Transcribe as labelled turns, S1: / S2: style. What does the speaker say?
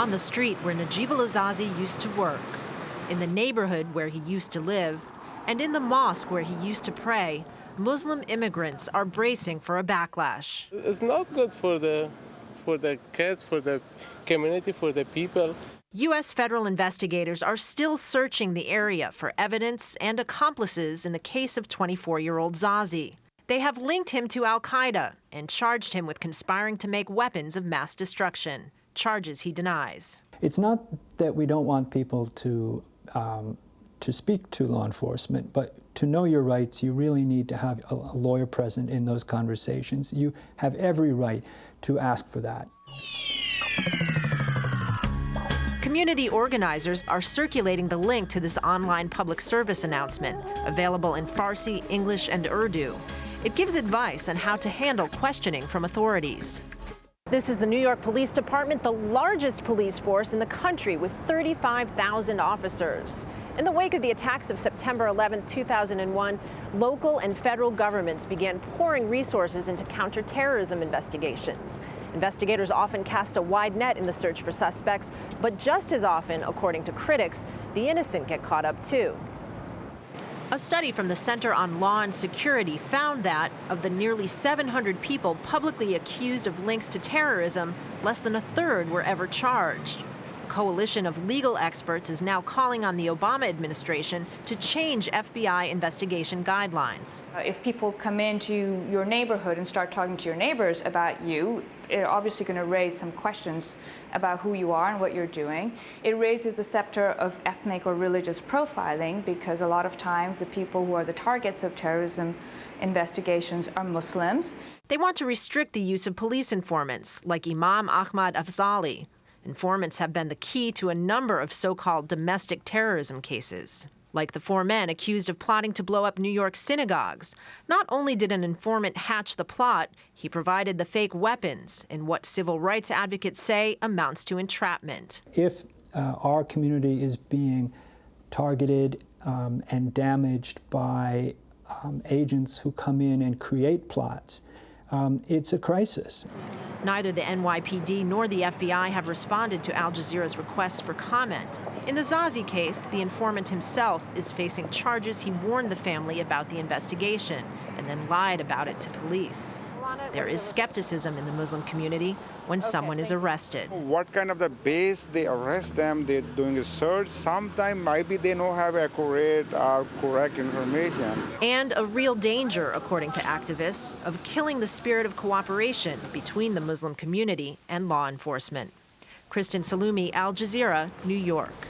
S1: on the street where Najibullah Zazi used to work, in the neighborhood where he used to live, and in the mosque where he used to pray, Muslim immigrants are bracing for a backlash.
S2: It's not good for the kids, for the community, for the people.
S1: U.S. federal investigators are still searching the area for evidence and accomplices in the case of 24-year-old Zazi. They have linked him to al-Qaeda and charged him with conspiring to make weapons of mass destruction, charges he denies.
S3: It's not that we don't want people to speak to law enforcement, but to know your rights, you really need to have a lawyer present in those conversations. You have every right to ask for that.
S1: Community organizers are circulating the link to this online public service announcement, available in Farsi, English, and Urdu. It gives advice on how to handle questioning from authorities. This is the New York Police Department, the largest police force in the country with 35,000 officers. In the wake of the attacks of September 11, 2001, local and federal governments began pouring resources into counterterrorism investigations. Investigators often cast a wide net in the search for suspects, but just as often, according to critics, the innocent get caught up too. A study from the Center on Law and Security found that, of the nearly 700 people publicly accused of links to terrorism, less than a third were ever charged. A coalition of legal experts is now calling on the Obama administration to change FBI investigation guidelines.
S4: If people come into your neighborhood and start talking to your neighbors about you, they're obviously going to raise some questions about who you are and what you're doing. It raises the scepter of ethnic or religious profiling, because a lot of times the people who are the targets of terrorism investigations are Muslims.
S1: They want to restrict the use of police informants, like Imam Ahmad Afzali. Informants have been the key to a number of so-called domestic terrorism cases, like the 4 men accused of plotting to blow up New York synagogues. Not only did an informant hatch the plot, he provided the fake weapons in what civil rights advocates say amounts to entrapment.
S3: If our community is being targeted and damaged by agents who come in and create plots, it's a crisis.
S1: Neither the NYPD nor the FBI have responded to Al Jazeera's requests for comment. In the Zazi case, the informant himself is facing charges he warned the family about the investigation and then lied about it to police. There is skepticism in the Muslim community when someone is arrested.
S5: What kind of the base they arrest them, they're doing a search. Sometimes maybe they don't have accurate or correct information.
S1: And a real danger, according to activists, of killing the spirit of cooperation between the Muslim community and law enforcement. Kristen, Saloomey, Al Jazeera, New York.